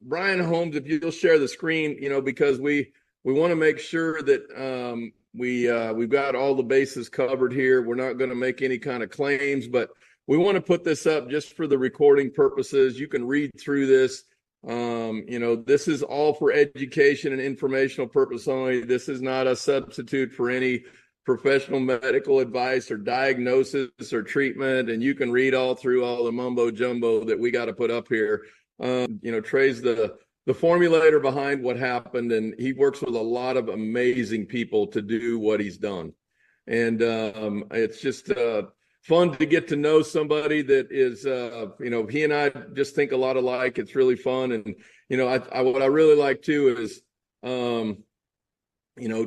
Brian Holmes, if you'll share the screen, because we want to make sure that we've got all the bases covered here. We're not going to make any kind of claims, but we want to put this up just for the recording purposes. You can read through this. This is all for education and informational purpose only. This is not a substitute for any professional medical advice or diagnosis or treatment. And you can read all through all the mumbo jumbo that we got to put up here. Trey's the formulator behind what happened, and he works with a lot of amazing people to do what he's done. And it's just fun to get to know somebody that is, he and I just think a lot alike. It's really fun. And, what I really like too is,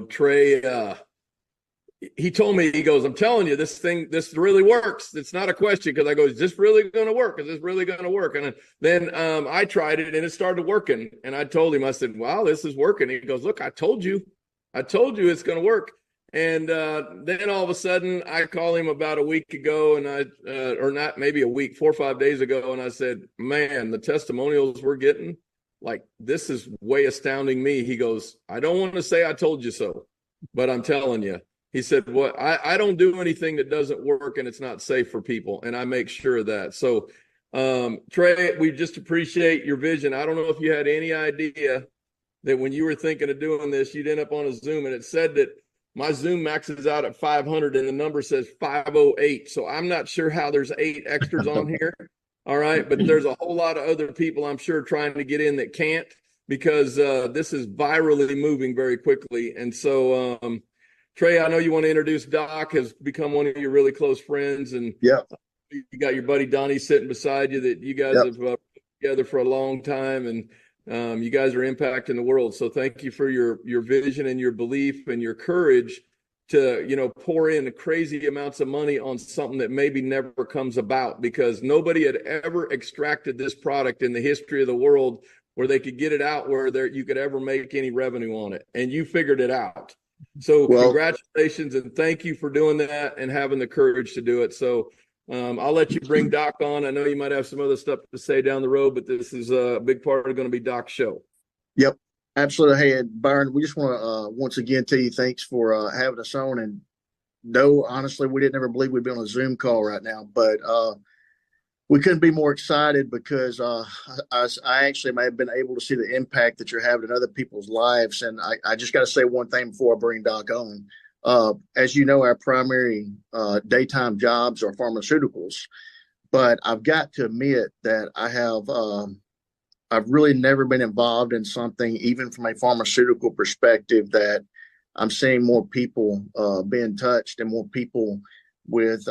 Trey, he told me, he goes, I'm telling you, this really works. It's not a question, because I go, is this really going to work? Is this really going to work? And then I tried it and it started working. And I told him, I said, wow, this is working. He goes, look, I told you it's going to work. And then all of a sudden I called him about a week ago, and or not, maybe a week, 4 or 5 days ago. And I said, man, the testimonials we're getting, like, this is way astounding me. He goes, I don't want to say I told you so, but I'm telling you. He said, well, I don't do anything that doesn't work and it's not safe for people. And I make sure of that. So, Trey, we just appreciate your vision. I don't know if you had any idea that when you were thinking of doing this, you'd end up on a Zoom, and it said that my Zoom maxes out at 500 and the number says 508. So I'm not sure how there's 8 extras on here. All right. But there's a whole lot of other people, I'm sure, trying to get in that can't, because this is virally moving very quickly. And so, Trey, I know you want to introduce Doc, has become one of your really close friends, and yeah, you got your buddy Donnie sitting beside you that you guys have worked together for a long time, and you guys are impacting the world. So thank you for your vision and your belief and your courage to, pour in crazy amounts of money on something that maybe never comes about, because nobody had ever extracted this product in the history of the world where they could get it out where you could ever make any revenue on it. And you figured it out. So congratulations, and thank you for doing that and having the courage to do it. So I'll let you bring Doc on. I know you might have some other stuff to say down the road, but this is a big part of going to be Doc's show. Yep, absolutely. Hey, Byron, we just want to once again tell you thanks for having us on. And no, honestly, we didn't ever believe we'd be on a Zoom call right now, but we couldn't be more excited, because I actually may have been able to see the impact that you're having in other people's lives. And I just got to say one thing before I bring Doc on. As you know, our primary daytime jobs are pharmaceuticals, but I've got to admit that I've really never been involved in something, even from a pharmaceutical perspective, that I'm seeing more people being touched, and more people with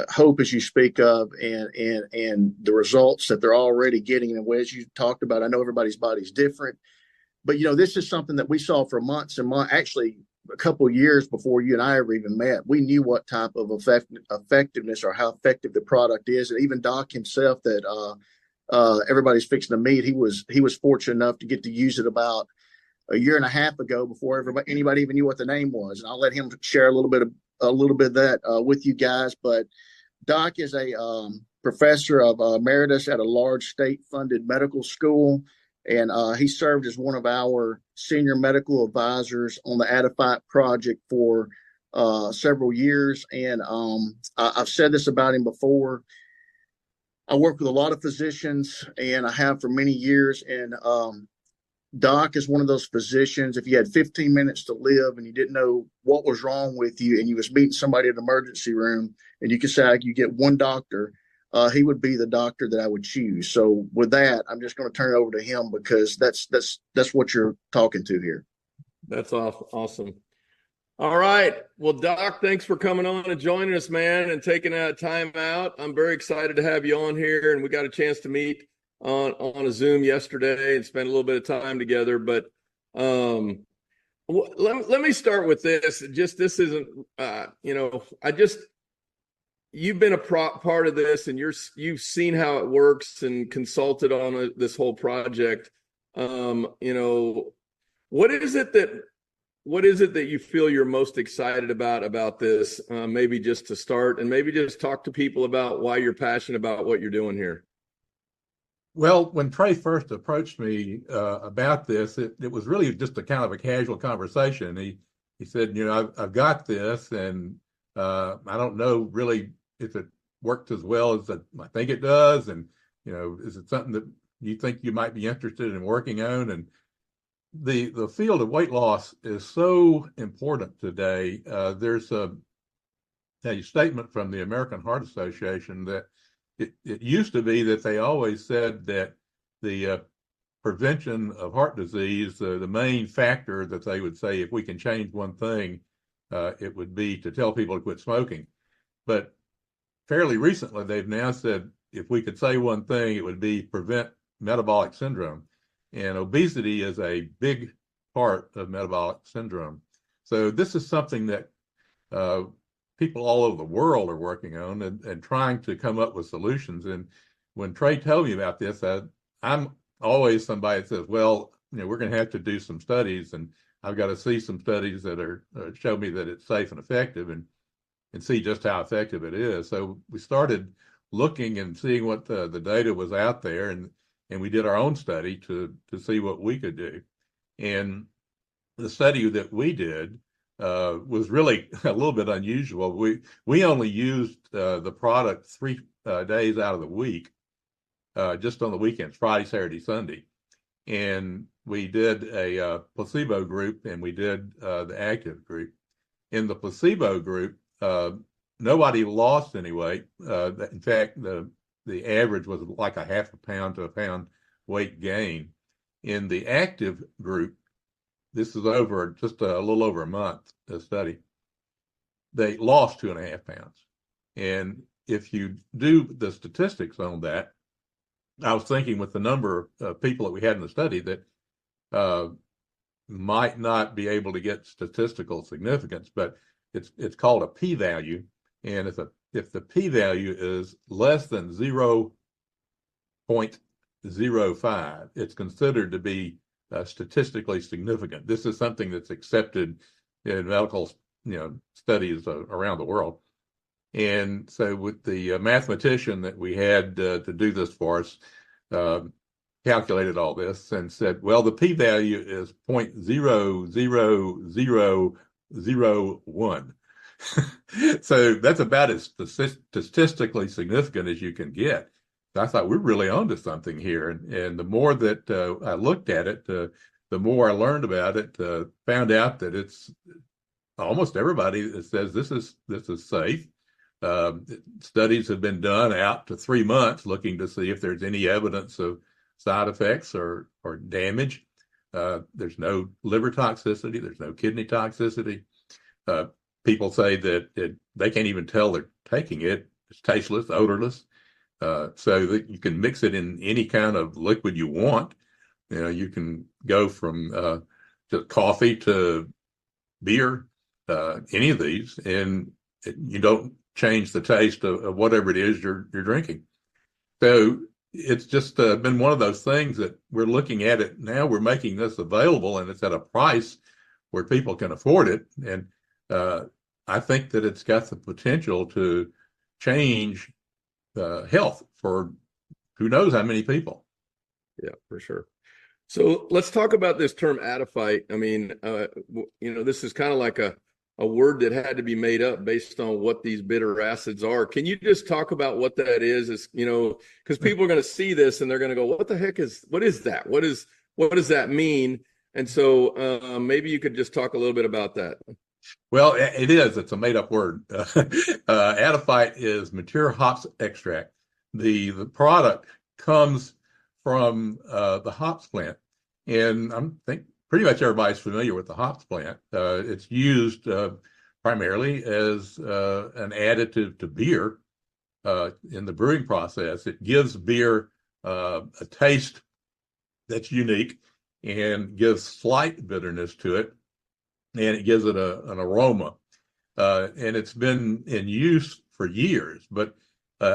hope, as you speak of, and the results that they're already getting. And as you talked about, I know everybody's body's different, but this is something that we saw for months and months, actually a couple of years before you and I ever even met. We knew what type of effectiveness, or how effective the product is. And even Doc himself, that everybody's fixing to meet, he was fortunate enough to get to use it about a year and a half ago, before anybody even knew what the name was. And I'll let him share a little bit of that with you guys. But Doc is a professor of emeritus at a large state-funded medical school, and he served as one of our senior medical advisors on the Adiphyte project for several years. And I've said this about him before. I work with a lot of physicians, and I have for many years. And Doc is one of those physicians, if you had 15 minutes to live and you didn't know what was wrong with you, and you was meeting somebody in the emergency room, and you could say you get one doctor, he would be the doctor that I would choose. So with that, I'm just going to turn it over to him, because that's what you're talking to here. That's awesome. All right. Well, Doc, thanks for coming on and joining us, man, and taking time out. I'm very excited to have you on here, and we got a chance to meet on a Zoom yesterday and spend a little bit of time together. But let me start with this. This isn't, you've been a part of this, and you've seen how it works and consulted on this whole project. What is it that you feel you're most excited about this? Maybe just to start, and maybe just talk to people about why you're passionate about what you're doing here. Well, when Trey first approached me about this, it was really just a kind of a casual conversation. He said, I've got this, and I don't know really if it worked as well as I think it does, and is it something that you think you might be interested in working on? And the field of weight loss is so important today. There's a statement from the American Heart Association that it used to be that they always said that the prevention of heart disease, the main factor that they would say if we can change one thing, it would be to tell people to quit smoking. But fairly recently, they've now said if we could say one thing, it would be prevent metabolic syndrome. And obesity is a big part of metabolic syndrome. So this is something that people all over the world are working on and trying to come up with solutions. And when Trey told me about this, I'm always somebody that says, well, we're going to have to do some studies, and I've got to see some studies that are show me that it's safe and effective, and see just how effective it is. So we started looking and seeing what the data was out there, and we did our own study to see what we could do. And the study that we did was really a little bit unusual. We only used the product 3 days out of the week, just on the weekends, Friday, Saturday, Sunday. And we did a placebo group, and we did the active group. In the placebo group, nobody lost any weight. In fact, the average was like a half a pound to a pound weight gain. In the active group, this is over just a little over a month, a study, they lost 2.5 pounds. And if you do the statistics on that, I was thinking with the number of people that we had in the study that might not be able to get statistical significance, but it's called a p-value. And if the p-value is less than 0.05, it's considered to be statistically significant. This is something that's accepted in medical, studies around the world. And so with the mathematician that we had to do this for us, calculated all this and said, well, the p-value is 0.00001. So that's about as statistically significant as you can get. I thought we're really onto something here. And the more that I looked at it, the more I learned about it, found out that it's almost everybody that says this is safe. Studies have been done out to 3 months looking to see if there's any evidence of side effects or damage. There's no liver toxicity. There's no kidney toxicity. People say that they can't even tell they're taking it. It's tasteless, odorless. So that you can mix it in any kind of liquid you want. You can go from to coffee to beer, any of these, and you don't change the taste of whatever it is you're drinking. So it's just been one of those things that we're looking at it now. We're making this available, and it's at a price where people can afford it. And I think that it's got the potential to change health for who knows how many people. Yeah, for sure. So let's talk about this term adiphyte. I mean, this is kind of like a word that had to be made up based on what these bitter acids are. Can you just talk about what that is? Because people are going to see this and they're going to go, what is that? What does that mean? And so maybe you could just talk a little bit about that. Well, it's a made up word. Adiphyte is mature hops extract. The product comes from the hops plant. And I think pretty much everybody's familiar with the hops plant. It's used primarily as an additive to beer in the brewing process. It gives beer a taste that's unique and gives slight bitterness to it, and it gives it an aroma. And it's been in use for years, but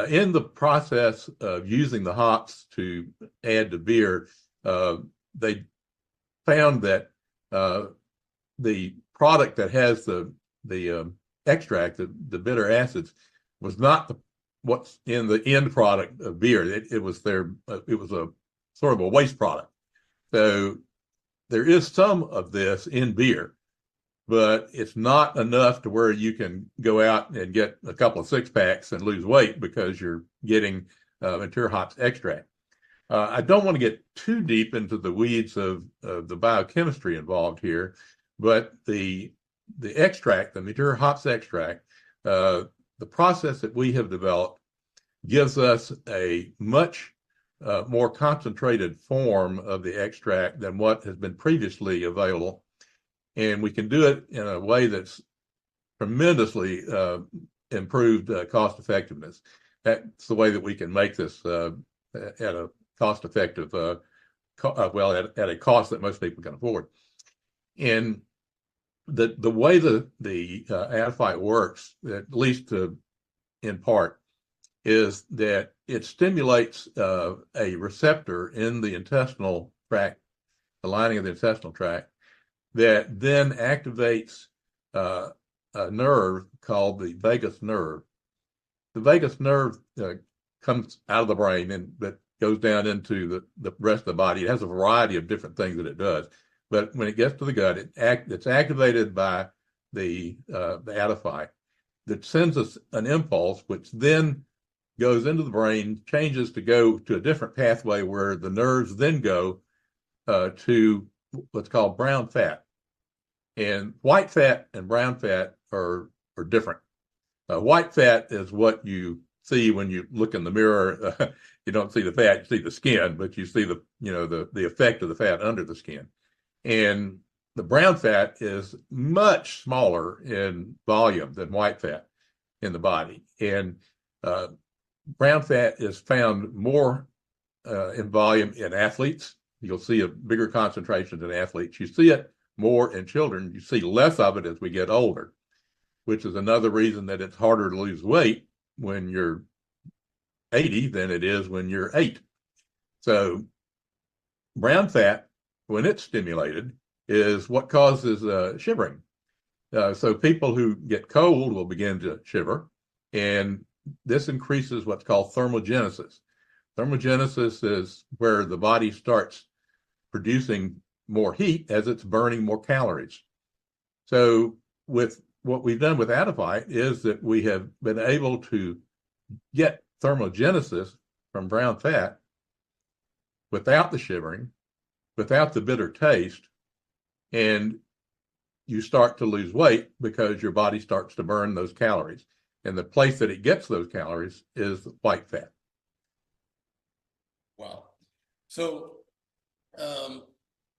in the process of using the hops to add to beer, they found that the product that has the extract, the bitter acids, was not what's in the end product of beer. It was a sort of a waste product. So there is some of this in beer, but it's not enough to where you can go out and get a couple of 6-packs and lose weight because you're getting mature hops extract. I don't want to get too deep into the weeds of the biochemistry involved here, but the extract, the mature hops extract, the process that we have developed gives us a much more concentrated form of the extract than what has been previously available. And we can do it in a way that's tremendously improved cost effectiveness. That's the way that we can make this at a cost effective, at a cost that most people can afford. And the way the Adiphyte works, at least in part, is that it stimulates a receptor in the intestinal tract, the lining of the intestinal tract, that then activates a nerve called the vagus nerve. The vagus nerve comes out of the brain but goes down into the rest of the body. It has a variety of different things that it does. But when it gets to the gut, it's activated by the Adiphyte that sends us an impulse, which then goes into the brain, changes to go to a different pathway where the nerves then go to what's called brown fat. And white fat and brown fat are different. White fat is what you see when you look in the mirror. You don't see the fat, you see the skin, but you see the effect of the fat under the skin. And the brown fat is much smaller in volume than white fat in the body. And brown fat is found more in volume in athletes. You'll see a bigger concentration in athletes. You see it more in children. You see less of it as we get older, which is another reason that it's harder to lose weight when you're 80 than it is when you're 8. So brown fat, when it's stimulated, is what causes shivering. So people who get cold will begin to shiver, and this increases what's called thermogenesis. Thermogenesis is where the body starts producing more heat as it's burning more calories. So with what we've done with Adiphyte is that we have been able to get thermogenesis from brown fat without the shivering, without the bitter taste, and you start to lose weight because your body starts to burn those calories. And the place that it gets those calories is white fat. Wow. So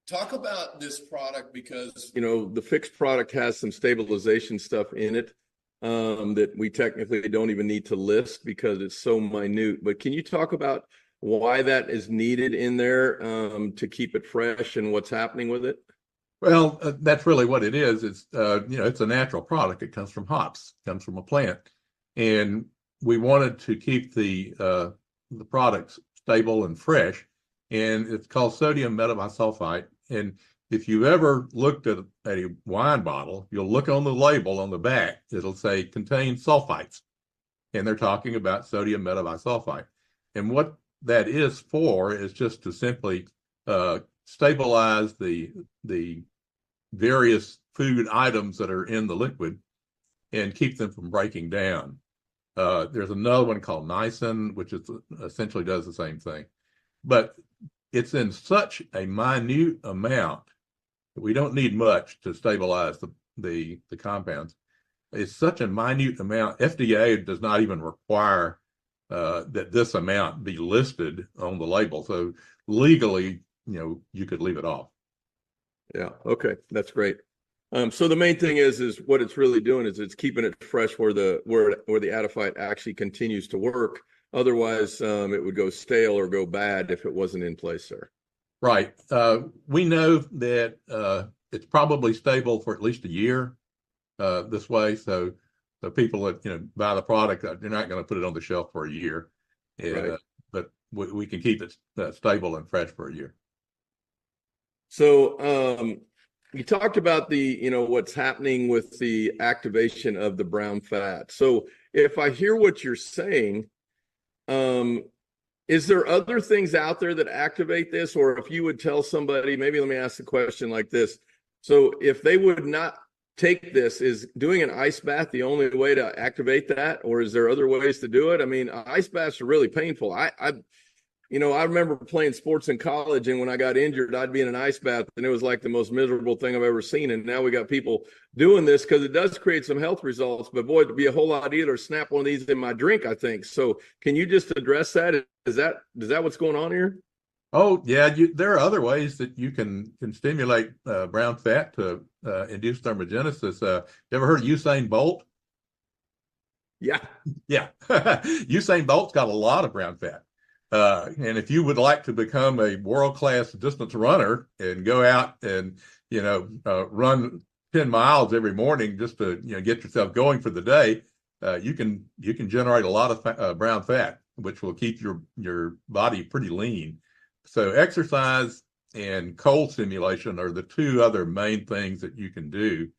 talk about this product, because the pHix product has some stabilization stuff in it that we technically don't even need to list because it's so minute. But can you talk about why that is needed in there to keep it fresh and what's happening with it? Well, that's really what it is. It's it's a natural product. It comes from hops, comes from a plant, and we wanted to keep the products stable and fresh. And it's called sodium metabisulfite. And if you ever looked at a wine bottle, you'll look on the label on the back. It'll say contains sulfites, and they're talking about sodium metabisulfite. And what that is for is just to simply stabilize the various food items that are in the liquid and keep them from breaking down. There's another one called niacin, which essentially does the same thing. But it's in such a minute amount that we don't need much to stabilize the compounds. It's such a minute amount. FDA does not even require that this amount be listed on the label. So legally, you could leave it off. Yeah. Okay. That's great. So the main thing is what it's really doing is it's keeping it fresh where the Adiphyte actually continues to work. Otherwise, it would go stale or go bad if it wasn't in place there. Right. We know that it's probably stable for at least a year this way. So the people that buy the product, they're not going to put it on the shelf for a year. Right. But we can keep it stable and fresh for a year. So you talked about what's happening with the activation of the brown fat. So if I hear what you're saying, is there other things out there that activate this? Or if you would tell somebody, maybe let me ask the question like this. So if they would not take this, is doing an ice bath the only way to activate that? Or is there other ways to do it? I mean, ice baths are really painful. I remember playing sports in college, and when I got injured, I'd be in an ice bath, and it was like the most miserable thing I've ever seen. And now we got people doing this because it does create some health results. But boy, it'd be a whole lot easier to snap one of these in my drink, I think. So can you just address that? Is that what's going on here? Oh, yeah. There are other ways that you can stimulate brown fat to induce thermogenesis. You ever heard of Usain Bolt? Yeah. Yeah. Usain Bolt's got a lot of brown fat. And if you would like to become a world-class distance runner and go out and, run 10 miles every morning just to, get yourself going for the day, you can generate a lot of brown fat, which will keep your body pretty lean. So exercise and cold stimulation are the two other main things that you can do.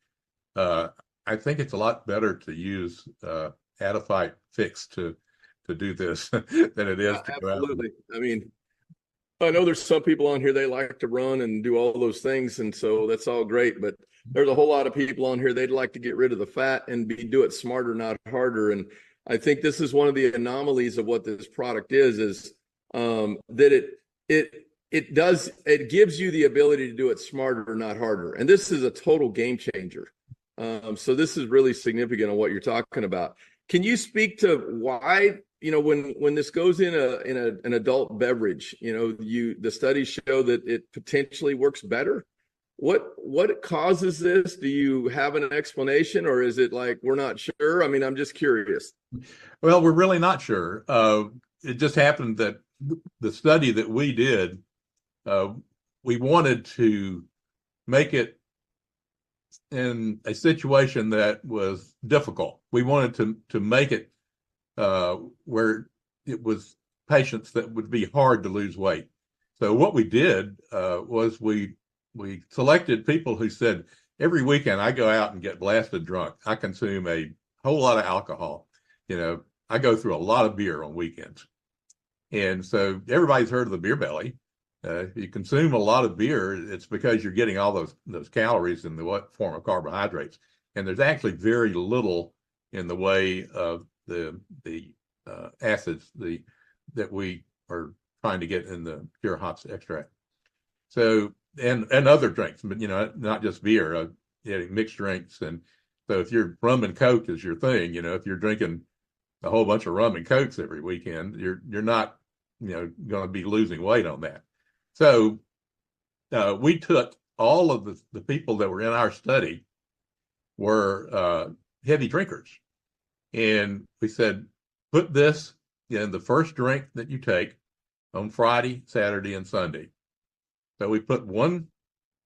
I think it's a lot better to use pHix to do this than it is to go out. Absolutely. I mean, I know there's some people on here, they like to run and do all those things, and so that's all great, but there's a whole lot of people on here, they'd like to get rid of the fat and do it smarter, not harder. And I think this is one of the anomalies of what this product is that it gives you the ability to do it smarter, not harder. And this is a total game changer. So this is really significant on what you're talking about. Can you speak to why, when this goes in an adult beverage, the studies show that it potentially works better? What causes this? Do you have an explanation, or is it like we're not sure? I mean, I'm just curious. Well, we're really not sure. It just happened that the study that we did, we wanted to make it in a situation that was difficult. We wanted to make it where it was patients that would be hard to lose weight. So what we did was we selected people who said, every weekend I go out and get blasted drunk. I consume a whole lot of alcohol. I go through a lot of beer on weekends. And so everybody's heard of the beer belly. If you consume a lot of beer, it's because you're getting all those calories in the form of carbohydrates. And there's actually very little in the way of the acids that we are trying to get in the pure hops extract. So and other drinks, but not just beer, mixed drinks. And so if your rum and Coke is your thing, if you're drinking a whole bunch of rum and Cokes every weekend, you're not going to be losing weight on that. So we took all of the people that were in our study were heavy drinkers. And we said, put this in the first drink that you take on Friday, Saturday, and Sunday. So we put one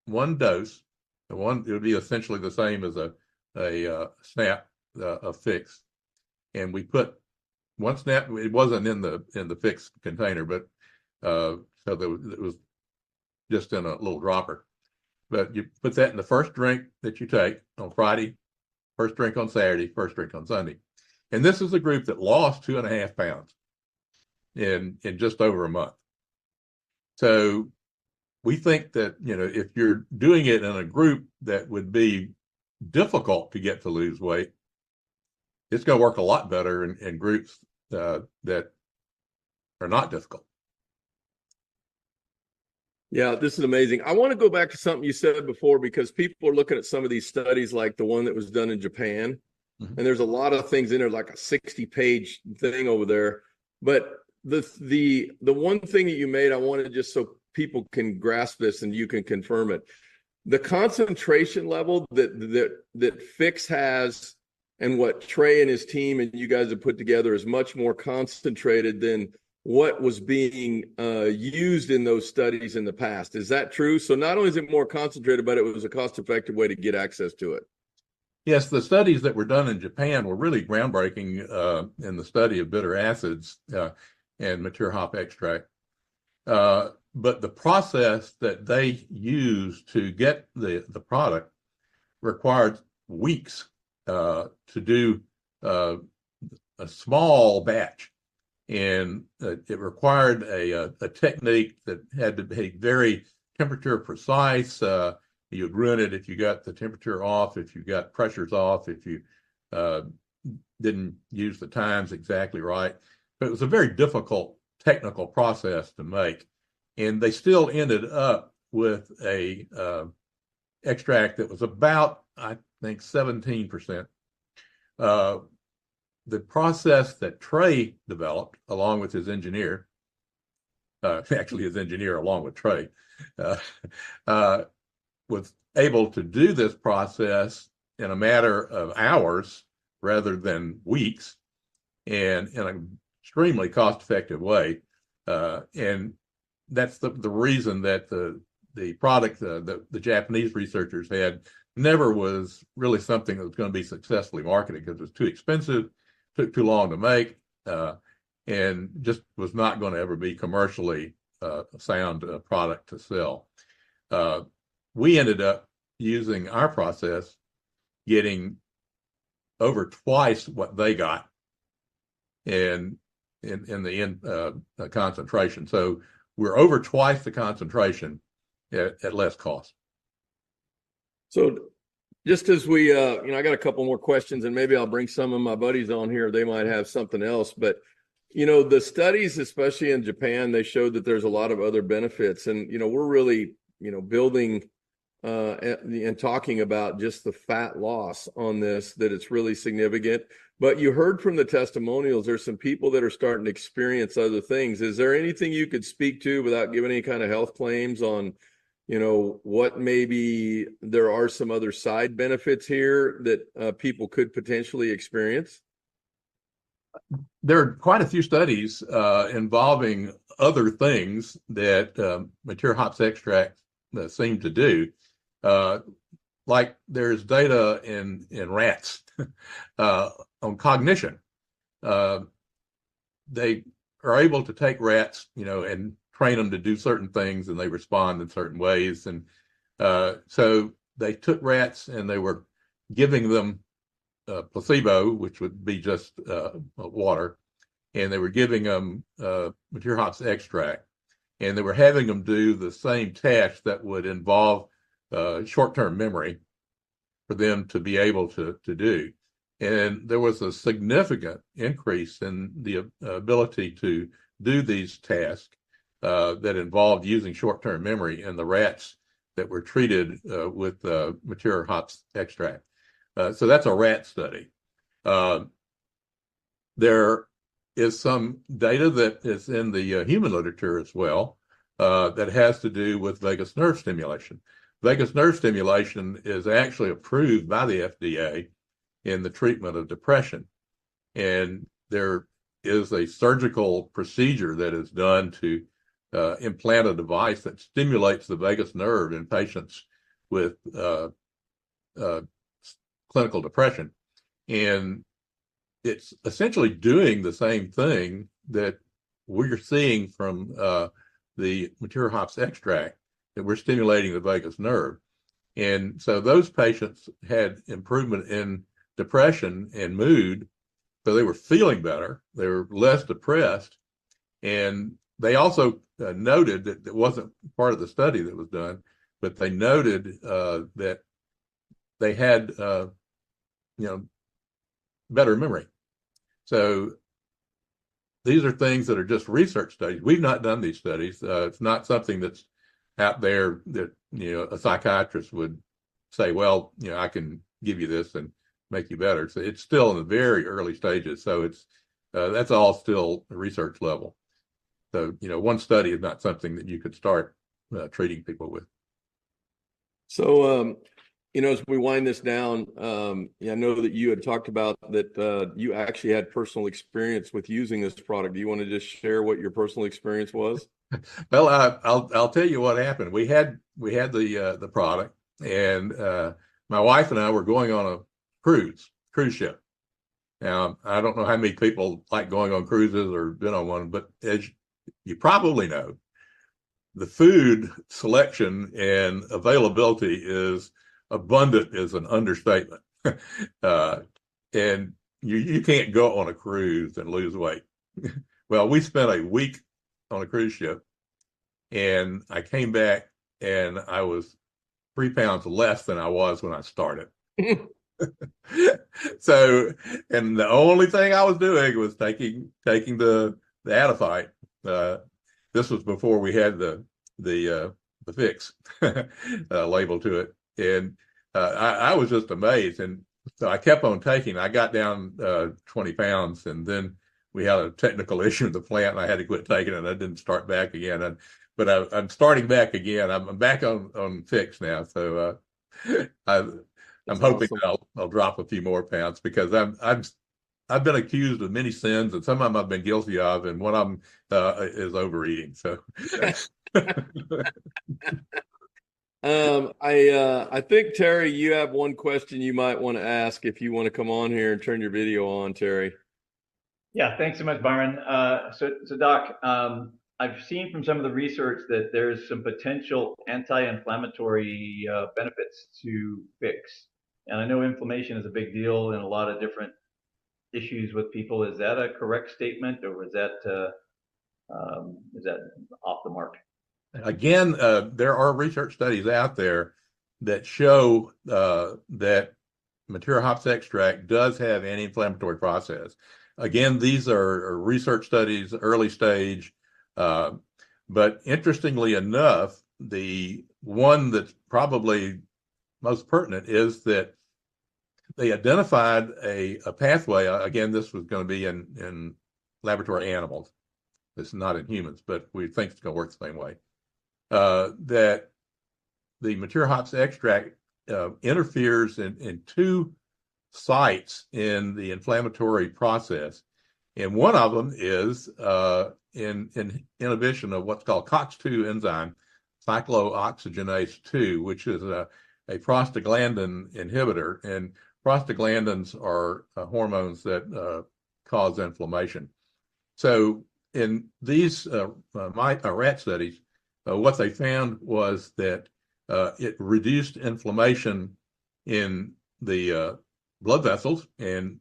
dose, it would be essentially the same as a snap of pHix. And we put one snap, it wasn't in the pHix container, but so it was just in a little dropper. But you put that in the first drink that you take on Friday, first drink on Saturday, first drink on Sunday. And this is a group that lost 2.5 pounds in just over a month. So we think that, if you're doing it in a group that would be difficult to get to lose weight, it's going to work a lot better in groups that are not difficult. Yeah, this is amazing. I want to go back to something you said before, because people are looking at some of these studies like the one that was done in Japan. Mm-hmm. And there's a lot of things in there, like a 60-page thing over there. But the one thing that you made, I wanted just so people can grasp this and you can confirm it. The concentration level that pHix has and what Trey and his team and you guys have put together is much more concentrated than what was being used in those studies in the past. Is that true? So not only is it more concentrated, but it was a cost-effective way to get access to it. Yes, the studies that were done in Japan were really groundbreaking in the study of bitter acids and mature hop extract. but the process that they used to get the product required weeks to do a small batch. And it required a technique that had to be very temperature precise. You'd ruin it if you got the temperature off, if you got pressures off, if you didn't use the times exactly right. But it was a very difficult technical process to make. And they still ended up with a extract that was about, I think, 17%. The process that Trey developed, along with his engineer, actually his engineer along with Trey, was able to do this process in a matter of hours rather than weeks, and in an extremely cost-effective way. And that's the reason that the product the Japanese researchers had never was really something that was going to be successfully marketed, because it was too expensive, took too long to make, and just was not going to ever be commercially a sound product to sell. We ended up using our process, getting over twice what they got in the end concentration. So we're over twice the concentration at less cost. So just as we, I got a couple more questions, and maybe I'll bring some of my buddies on here. They might have something else, but the studies, especially in Japan, they showed that there's a lot of other benefits, and we're really, building and talking about just the fat loss on this, that it's really significant. But you heard from the testimonials, there's some people that are starting to experience other things. Is there anything you could speak to without giving any kind of health claims on, what maybe there are some other side benefits here that people could potentially experience? There are quite a few studies involving other things that mature hops extract seem to do. Like there's data in rats on cognition. They are able to take rats, and train them to do certain things, and they respond in certain ways. And so they took rats and they were giving them placebo, which would be just water, and they were giving them mature hops extract, and they were having them do the same test that would involve short-term memory for them to be able to do. And there was a significant increase in the ability to do these tasks that involved using short-term memory in the rats that were treated with mature hops extract. So that's a rat study. There is some data that is in the human literature as well that has to do with vagus nerve stimulation. Vagus nerve stimulation is actually approved by the FDA in the treatment of depression. And there is a surgical procedure that is done to implant a device that stimulates the vagus nerve in patients with clinical depression. And it's essentially doing the same thing that we're seeing from the mature hops extract, that we're stimulating the vagus nerve. And so those patients had improvement in depression and mood, so they were feeling better, they were less depressed. And they also noted that it wasn't part of the study that was done, but they noted that they had better memory. So these are things that are just research studies. We've not done these studies. It's not something that's out there that a psychiatrist would say, well, I can give you this and make you better. So it's still in the very early stages. So it's that's all still research level. So one study is not something that you could start treating people with. So as we wind this down, I know that you had talked about that you actually had personal experience with using this product. Do you want to just share what your personal experience was? Well, I'll tell you what happened. We had the product, and my wife and I were going on a cruise ship. Now, I don't know how many people like going on cruises or been on one, but as you probably know, the food selection and availability is abundant is an understatement. And you can't go on a cruise and lose weight. Well, we spent a week on a cruise ship, and I came back and I was 3 pounds less than I was when I started. So, and the only thing I was doing was taking the Adafite. This was before we had the pHix label to it, and I was just amazed. And so I kept on taking. I got down 20 pounds, and then we had a technical issue in the plant, and I had to quit taking it. And I didn't start back again. But I'm starting back again. I'm back on pHix now, so I'm hoping awesome. I'll drop a few more pounds, because I've been accused of many sins, and some of them I've been guilty of, and one of them is overeating. So, I think, Terry, you have one question you might want to ask if you want to come on here and turn your video on, Terry. Yeah, thanks so much, Byron. So Doc, I've seen from some of the research that there's some potential anti-inflammatory benefits to pHix. And I know inflammation is a big deal in a lot of different issues with people. Is that a correct statement, or is that off the mark? Again, there are research studies out there that show that material hops extract does have anti-inflammatory process. Again, these are research studies, early stage. But interestingly enough, the one that's probably most pertinent is that they identified a pathway. Again, this was going to be in laboratory animals. This is not in humans, but we think it's going to work the same way. That the material hops extract interferes in 2 sites in the inflammatory process. And one of them is in inhibition of what's called COX-2 enzyme, cyclooxygenase 2, which is a prostaglandin inhibitor. And prostaglandins are hormones that cause inflammation. So in these rat studies, what they found was that it reduced inflammation in the blood vessels. And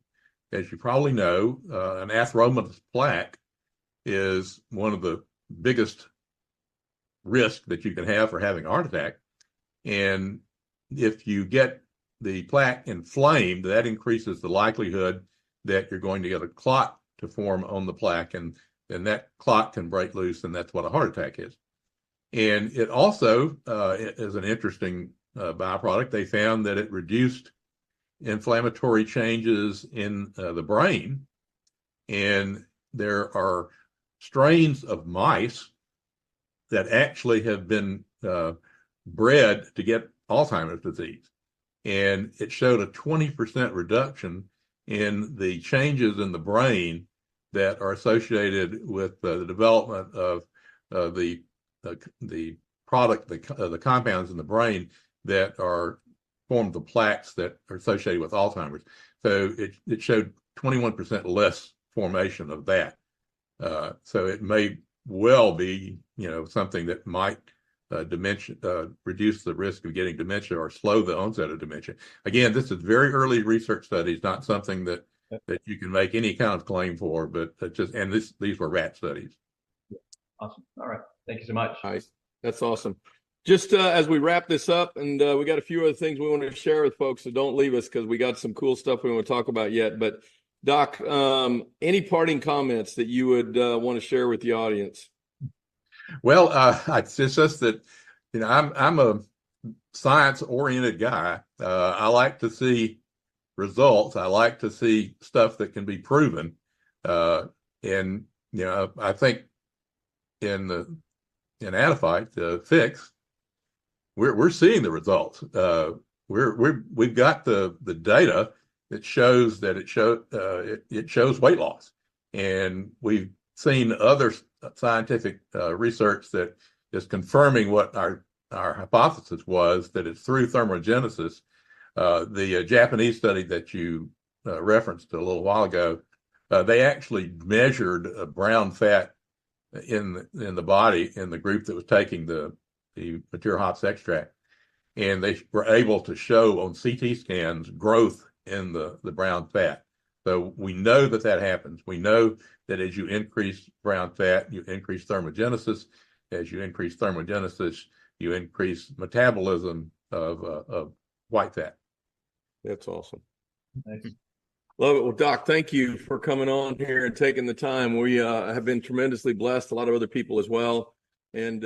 as you probably know, an atheromatous plaque is one of the biggest risks that you can have for having a heart attack. And if you get the plaque inflamed, that increases the likelihood that you're going to get a clot to form on the plaque, and that clot can break loose, and that's what a heart attack is. And it also is an interesting byproduct. They found that it reduced inflammatory changes in the brain, and there are strains of mice that actually have been bred to get Alzheimer's disease, and it showed a 20% reduction in the changes in the brain that are associated with the development of the compounds in the brain that form the plaques that are associated with Alzheimer's. So it showed 21% less formation of that. So it may well be, something that might reduce the risk of getting dementia or slow the onset of dementia. Again, this is very early research studies, not something that you can make any kind of claim for, but these were rat studies. Awesome. All right. Thank you so much. Nice. That's awesome. Just as we wrap this up, and we got a few other things we want to share with folks, so don't leave us, because we got some cool stuff we want to talk about yet. But Doc, any parting comments that you would want to share with the audience? Well, it's just that, I'm a science-oriented guy. I like to see results. I like to see stuff that can be proven. And I think in Adafite, pHix, we're seeing the results. We've got the data that shows that it shows weight loss, and we've seen other scientific research that is confirming what our hypothesis was, that it's through thermogenesis. The Japanese study that you referenced a little while ago, they actually measured brown fat in the body in the group that was taking the mature hops extract, and they were able to show on CT scans growth in the brown fat. So we know that happens. We know that as you increase brown fat, you increase thermogenesis. As you increase thermogenesis, you increase metabolism of white fat. That's awesome. Nice. Love it. Well, Doc, thank you for coming on here and taking the time. We have been tremendously blessed, a lot of other people as well. And,